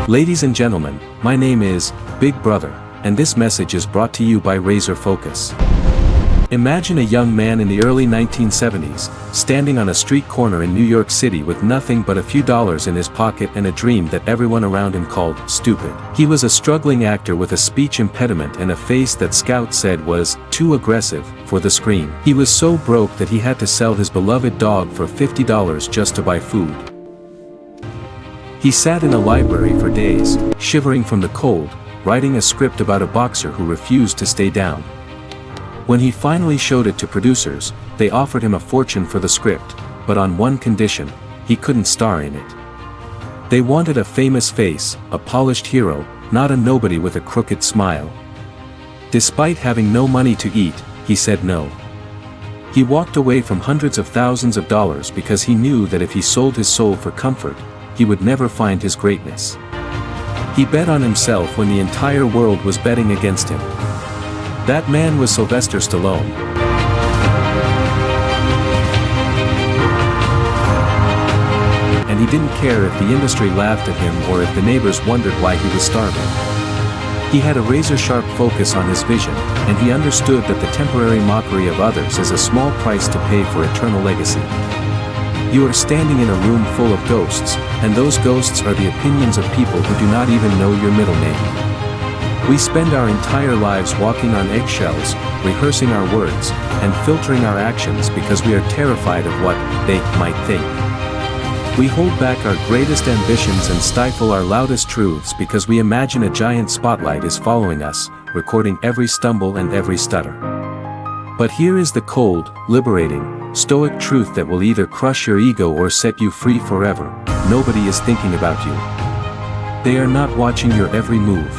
Ladies and gentlemen, my name is Big Brother, and this message is brought to you by Razor Focus. Imagine a young man in the early 1970s, standing on a street corner in New York City with nothing but a few dollars in his pocket and a dream that everyone around him called stupid. He was a struggling actor with a speech impediment and a face that scouts said was too aggressive for the screen. He was so broke that he had to sell his beloved dog for $50 just to buy food. He sat in a library for days, shivering from the cold, writing a script about a boxer who refused to stay down. When he finally showed it to producers, they offered him a fortune for the script, but on one condition: he couldn't star in it. They wanted a famous face, a polished hero, not a nobody with a crooked smile. Despite having no money to eat, he said no. He walked away from hundreds of thousands of dollars because he knew that if he sold his soul for comfort, he would never find his greatness. He bet on himself when the entire world was betting against him. That man was Sylvester Stallone. And he didn't care if the industry laughed at him or if the neighbors wondered why he was starving. He had a razor-sharp focus on his vision, and he understood that the temporary mockery of others is a small price to pay for eternal legacy. You are standing in a room full of ghosts, and those ghosts are the opinions of people who do not even know your middle name. We spend our entire lives walking on eggshells, rehearsing our words, and filtering our actions because we are terrified of what they might think. We hold back our greatest ambitions and stifle our loudest truths because we imagine a giant spotlight is following us, recording every stumble and every stutter. But here is the cold, liberating, stoic truth that will either crush your ego or set you free forever: nobody is thinking about you. They are not watching your every move.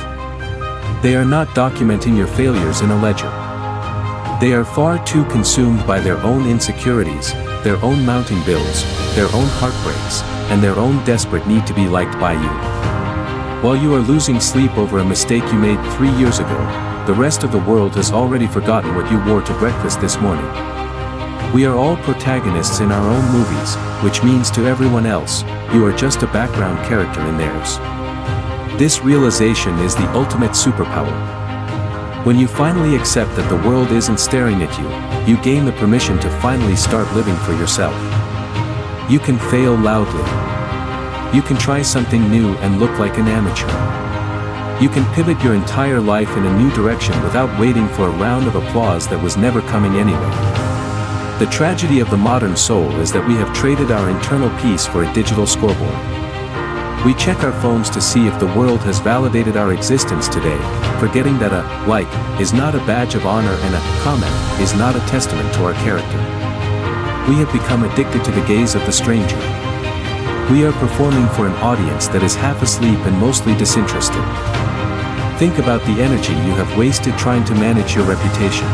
They are not documenting your failures in a ledger. They are far too consumed by their own insecurities, their own mounting bills, their own heartbreaks, and their own desperate need to be liked by you. While you are losing sleep over a mistake you made 3 years ago, the rest of the world has already forgotten what you wore to breakfast this morning. We are all protagonists in our own movies, which means to everyone else, you are just a background character in theirs. This realization is the ultimate superpower. When you finally accept that the world isn't staring at you, you gain the permission to finally start living for yourself. You can fail loudly. You can try something new and look like an amateur. You can pivot your entire life in a new direction without waiting for a round of applause that was never coming anyway. The tragedy of the modern soul is that we have traded our internal peace for a digital scoreboard. We check our phones to see if the world has validated our existence today, forgetting that a like is not a badge of honor and a comment is not a testament to our character. We have become addicted to the gaze of the stranger. We are performing for an audience that is half asleep and mostly disinterested. Think about the energy you have wasted trying to manage your reputation.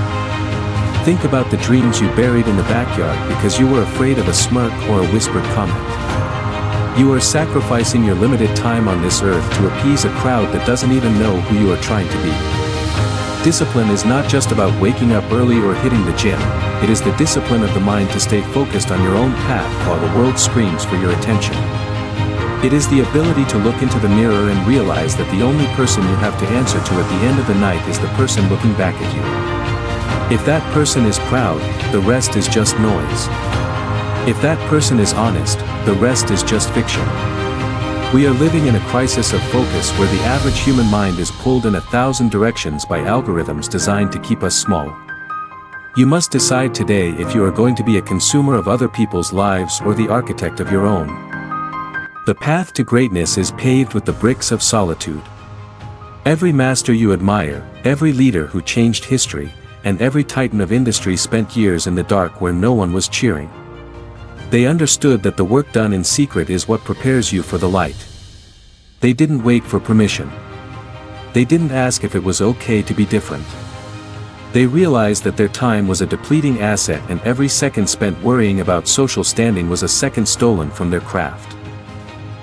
Think about the dreams you buried in the backyard because you were afraid of a smirk or a whispered comment. You are sacrificing your limited time on this earth to appease a crowd that doesn't even know who you are trying to be. Discipline is not just about waking up early or hitting the gym, it is the discipline of the mind to stay focused on your own path while the world screams for your attention. It is the ability to look into the mirror and realize that the only person you have to answer to at the end of the night is the person looking back at you. If that person is proud, the rest is just noise. If that person is honest, the rest is just fiction. We are living in a crisis of focus where the average human mind is pulled in 1,000 directions by algorithms designed to keep us small. You must decide today if you are going to be a consumer of other people's lives or the architect of your own. The path to greatness is paved with the bricks of solitude. Every master you admire, every leader who changed history, and every titan of industry spent years in the dark where no one was cheering. They understood that the work done in secret is what prepares you for the light. They didn't wait for permission. They didn't ask if it was okay to be different. They realized that their time was a depleting asset and every second spent worrying about social standing was a second stolen from their craft.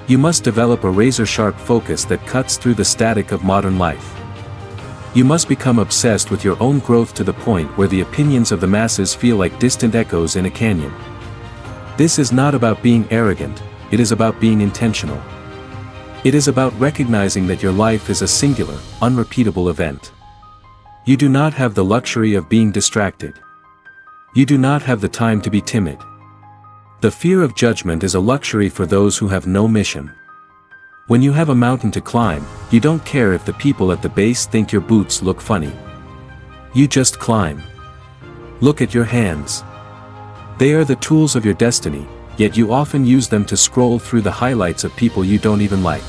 You must develop a razor-sharp focus that cuts through the static of modern life. You must become obsessed with your own growth to the point where the opinions of the masses feel like distant echoes in a canyon. This is not about being arrogant, it is about being intentional. It is about recognizing that your life is a singular, unrepeatable event. You do not have the luxury of being distracted. You do not have the time to be timid. The fear of judgment is a luxury for those who have no mission. When you have a mountain to climb, you don't care if the people at the base think your boots look funny. You just climb. Look at your hands. They are the tools of your destiny, yet you often use them to scroll through the highlights of people you don't even like.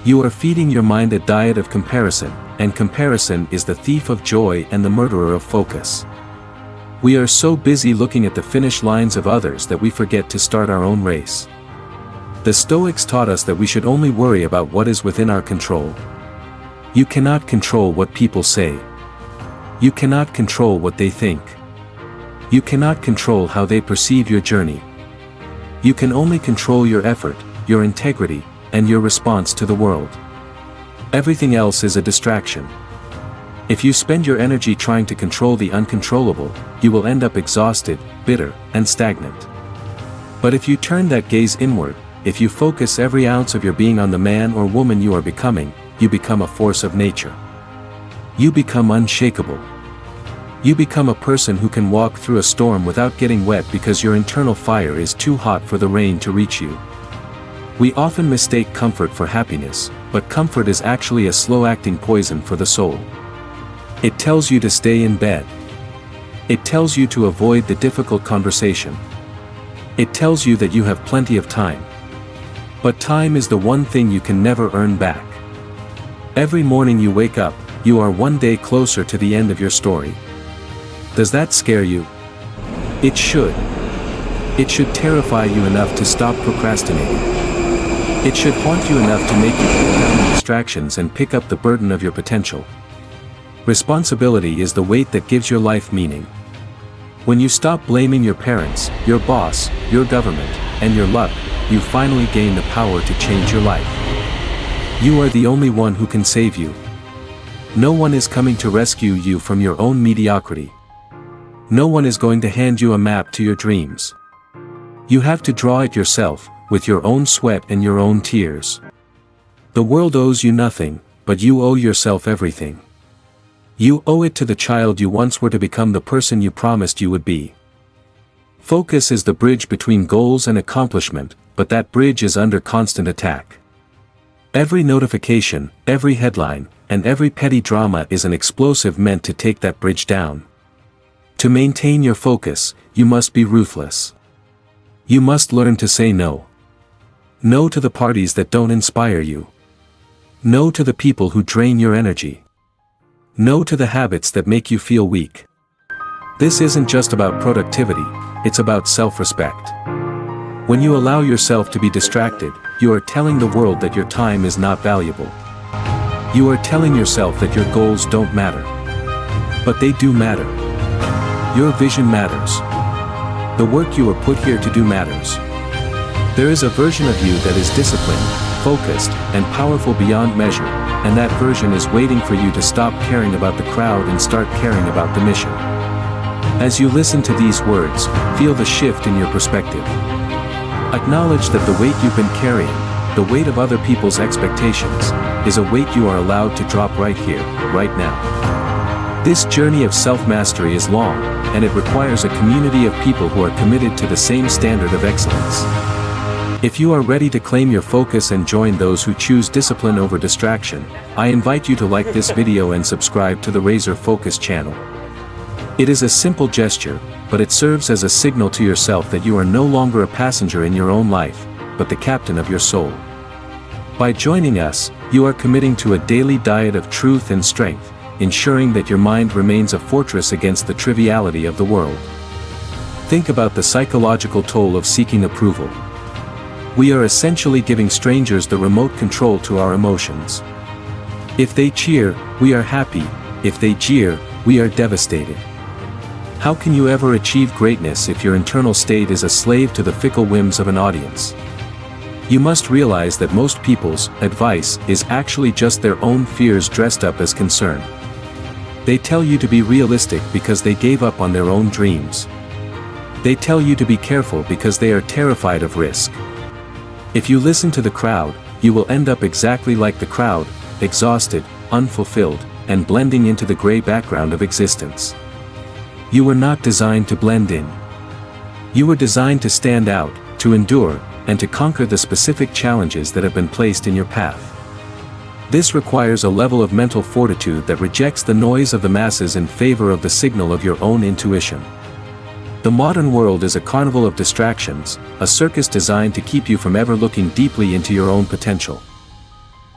You are feeding your mind a diet of comparison, and comparison is the thief of joy and the murderer of focus. We are so busy looking at the finish lines of others that we forget to start our own race. The Stoics taught us that we should only worry about what is within our control. You cannot control what people say. You cannot control what they think. You cannot control how they perceive your journey. You can only control your effort, your integrity, and your response to the world. Everything else is a distraction. If you spend your energy trying to control the uncontrollable, you will end up exhausted, bitter, and stagnant. But if you turn that gaze inward, if you focus every ounce of your being on the man or woman you are becoming, you become a force of nature. You become unshakable. You become a person who can walk through a storm without getting wet because your internal fire is too hot for the rain to reach you. We often mistake comfort for happiness, but comfort is actually a slow-acting poison for the soul. It tells you to stay in bed. It tells you to avoid the difficult conversation. It tells you that you have plenty of time. But time is the one thing you can never earn back. Every morning you wake up, you are one day closer to the end of your story. Does that scare you? It should. It should terrify you enough to stop procrastinating. It should haunt you enough to make you put down the distractions and pick up the burden of your potential. Responsibility is the weight that gives your life meaning. When you stop blaming your parents, your boss, your government, and your luck, you finally gain the power to change your life. You are the only one who can save you. No one is coming to rescue you from your own mediocrity. No one is going to hand you a map to your dreams. You have to draw it yourself, with your own sweat and your own tears. The world owes you nothing, but you owe yourself everything. You owe it to the child you once were to become the person you promised you would be. Focus is the bridge between goals and accomplishment, but that bridge is under constant attack. Every notification, every headline, and every petty drama is an explosive meant to take that bridge down. To maintain your focus, you must be ruthless. You must learn to say no. No to the parties that don't inspire you. No to the people who drain your energy. No to the habits that make you feel weak. This isn't just about productivity, it's about self-respect. When you allow yourself to be distracted, you are telling the world that your time is not valuable. You are telling yourself that your goals don't matter. But they do matter. Your vision matters. The work you are put here to do matters. There is a version of you that is disciplined, focused, and powerful beyond measure, and that version is waiting for you to stop caring about the crowd and start caring about the mission. As you listen to these words, feel the shift in your perspective. Acknowledge that the weight you've been carrying, the weight of other people's expectations, is a weight you are allowed to drop right here, right now. This journey of self-mastery is long, and it requires a community of people who are committed to the same standard of excellence. If you are ready to claim your focus and join those who choose discipline over distraction, I invite you to like this video and subscribe to the Razor Focus channel. It is a simple gesture, but it serves as a signal to yourself that you are no longer a passenger in your own life, but the captain of your soul. By joining us, you are committing to a daily diet of truth and strength, ensuring that your mind remains a fortress against the triviality of the world. Think about the psychological toll of seeking approval. We are essentially giving strangers the remote control to our emotions. If they cheer, we are happy. If they jeer, we are devastated. How can you ever achieve greatness if your internal state is a slave to the fickle whims of an audience? You must realize that most people's advice is actually just their own fears dressed up as concern. They tell you to be realistic because they gave up on their own dreams. They tell you to be careful because they are terrified of risk. If you listen to the crowd, you will end up exactly like the crowd, exhausted, unfulfilled, and blending into the gray background of existence. You were not designed to blend in. You were designed to stand out, to endure, and to conquer the specific challenges that have been placed in your path. This requires a level of mental fortitude that rejects the noise of the masses in favor of the signal of your own intuition. The modern world is a carnival of distractions, a circus designed to keep you from ever looking deeply into your own potential.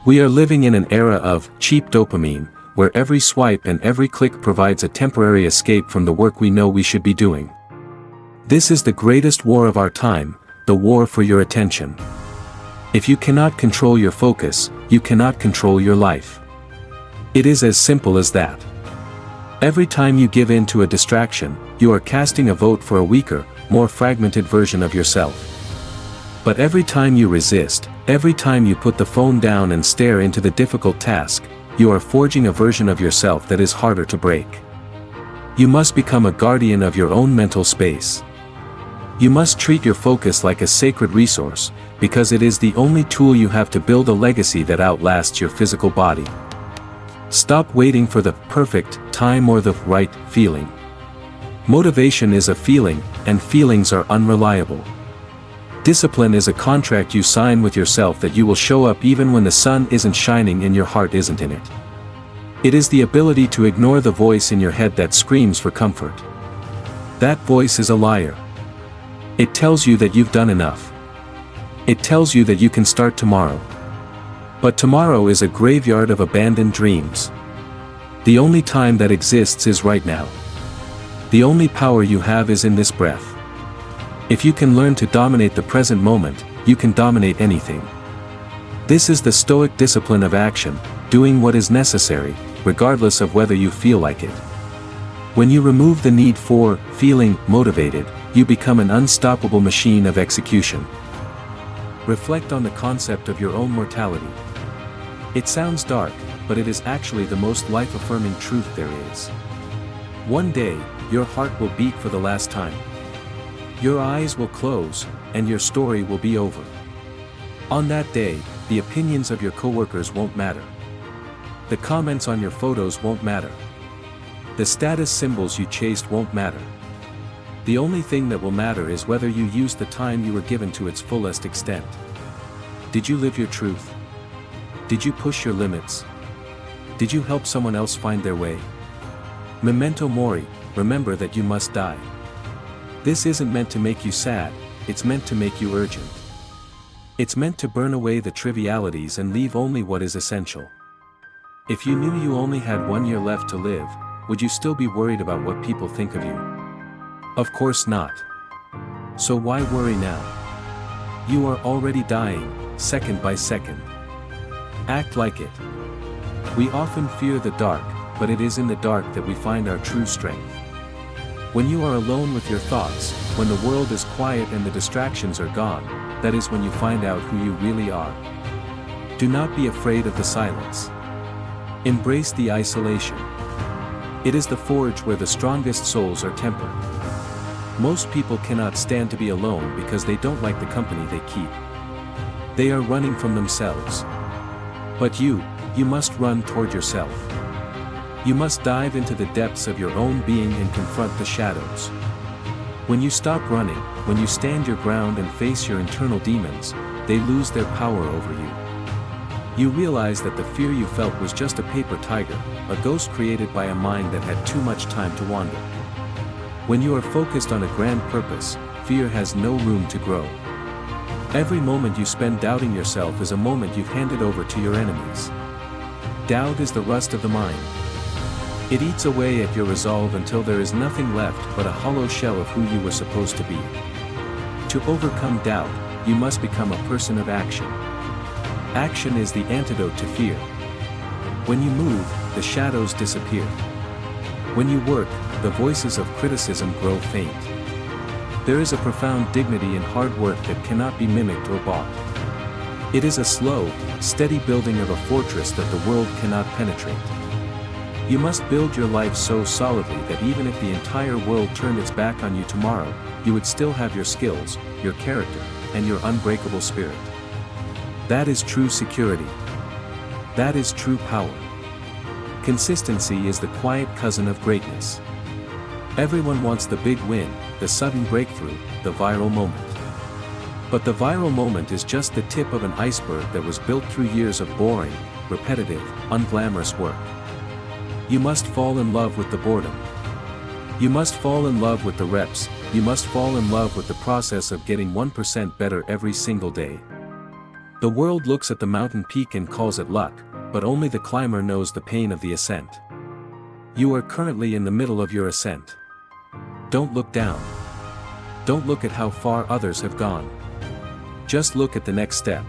We are living in an era of cheap dopamine, where every swipe and every click provides a temporary escape from the work we know we should be doing. This is the greatest war of our time, the war for your attention. If you cannot control your focus, you cannot control your life. It is as simple as that. Every time you give in to a distraction, you are casting a vote for a weaker, more fragmented version of yourself. But every time you resist, every time you put the phone down and stare into the difficult task, you are forging a version of yourself that is harder to break. You must become a guardian of your own mental space. You must treat your focus like a sacred resource, because it is the only tool you have to build a legacy that outlasts your physical body. Stop waiting for the perfect time or the right feeling. Motivation is a feeling, and feelings are unreliable. Discipline is a contract you sign with yourself that you will show up even when the sun isn't shining and your heart isn't in it. It is the ability to ignore the voice in your head that screams for comfort. That voice is a liar. It tells you that you've done enough. It tells you that you can start tomorrow. But tomorrow is a graveyard of abandoned dreams. The only time that exists is right now. The only power you have is in this breath. If you can learn to dominate the present moment, you can dominate anything. This is the stoic discipline of action, doing what is necessary, regardless of whether you feel like it. When you remove the need for feeling motivated, you become an unstoppable machine of execution. Reflect on the concept of your own mortality. It sounds dark, but it is actually the most life-affirming truth there is. One day, your heart will beat for the last time. Your eyes will close, and your story will be over. On that day, the opinions of your coworkers won't matter. The comments on your photos won't matter. The status symbols you chased won't matter. The only thing that will matter is whether you used the time you were given to its fullest extent. Did you live your truth? Did you push your limits? Did you help someone else find their way? Memento mori, remember that you must die. This isn't meant to make you sad, it's meant to make you urgent. It's meant to burn away the trivialities and leave only what is essential. If you knew you only had 1 year left to live, would you still be worried about what people think of you? Of course not. So why worry now? You are already dying, second by second. Act like it. We often fear the dark, but it is in the dark that we find our true strength. When you are alone with your thoughts, when the world is quiet and the distractions are gone, that is when you find out who you really are. Do not be afraid of the silence. Embrace the isolation. It is the forge where the strongest souls are tempered. Most people cannot stand to be alone because they don't like the company they keep. They are running from themselves. But you must run toward yourself. You must dive into the depths of your own being and confront the shadows. When you stop running, when you stand your ground and face your internal demons, they lose their power over you. You realize that the fear you felt was just a paper tiger, a ghost created by a mind that had too much time to wander. When you are focused on a grand purpose, fear has no room to grow. Every moment you spend doubting yourself is a moment you've handed over to your enemies. Doubt is the rust of the mind. It eats away at your resolve until there is nothing left but a hollow shell of who you were supposed to be. To overcome doubt, you must become a person of action. Action is the antidote to fear. When you move, the shadows disappear. When you work, the voices of criticism grow faint. There is a profound dignity in hard work that cannot be mimicked or bought. It is a slow, steady building of a fortress that the world cannot penetrate. You must build your life so solidly that even if the entire world turned its back on you tomorrow, you would still have your skills, your character, and your unbreakable spirit. That is true security. That is true power. Consistency is the quiet cousin of greatness. Everyone wants the big win, the sudden breakthrough, the viral moment. But the viral moment is just the tip of an iceberg that was built through years of boring, repetitive, unglamorous work. You must fall in love with the boredom. You must fall in love with the reps, you must fall in love with the process of getting 1% better every single day. The world looks at the mountain peak and calls it luck, but only the climber knows the pain of the ascent. You are currently in the middle of your ascent. Don't look down. Don't look at how far others have gone. Just look at the next step.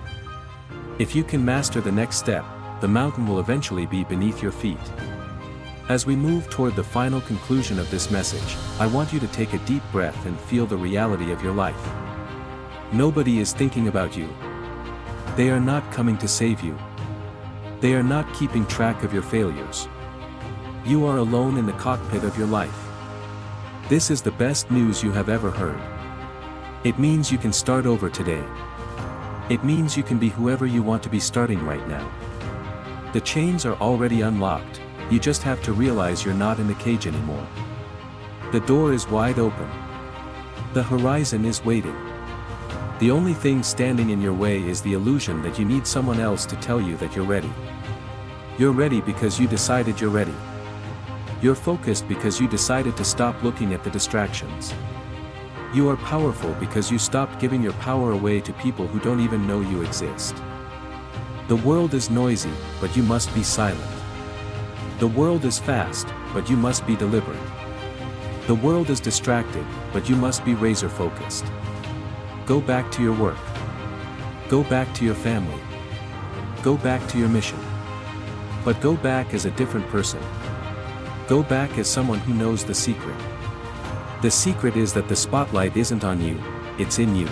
If you can master the next step, the mountain will eventually be beneath your feet. As we move toward the final conclusion of this message, I want you to take a deep breath and feel the reality of your life. Nobody is thinking about you. They are not coming to save you. They are not keeping track of your failures. You are alone in the cockpit of your life. This is the best news you have ever heard. It means you can start over today. It means you can be whoever you want to be starting right now. The chains are already unlocked. You just have to realize you're not in the cage anymore. The door is wide open. The horizon is waiting. The only thing standing in your way is the illusion that you need someone else to tell you that you're ready. You're ready because you decided you're ready. You're focused because you decided to stop looking at the distractions. You are powerful because you stopped giving your power away to people who don't even know you exist. The world is noisy, but you must be silent. The world is fast, but you must be deliberate. The world is distracted, but you must be razor-focused. Go back to your work. Go back to your family. Go back to your mission. But go back as a different person. Go back as someone who knows the secret. The secret is that the spotlight isn't on you, it's in you.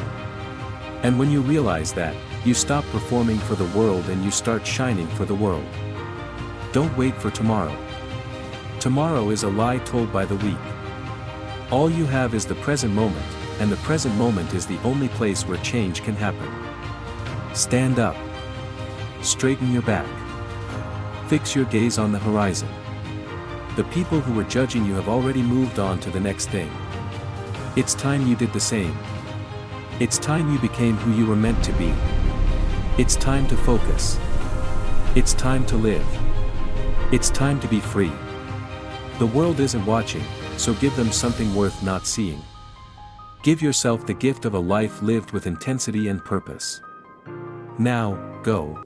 And when you realize that, you stop performing for the world and you start shining for the world. Don't wait for tomorrow. Tomorrow is a lie told by the weak. All you have is the present moment, and the present moment is the only place where change can happen. Stand up. Straighten your back. Fix your gaze on the horizon. The people who were judging you have already moved on to the next thing. It's time you did the same. It's time you became who you were meant to be. It's time to focus. It's time to live. It's time to be free. The world isn't watching, so give them something worth not seeing. Give yourself the gift of a life lived with intensity and purpose. Now, go.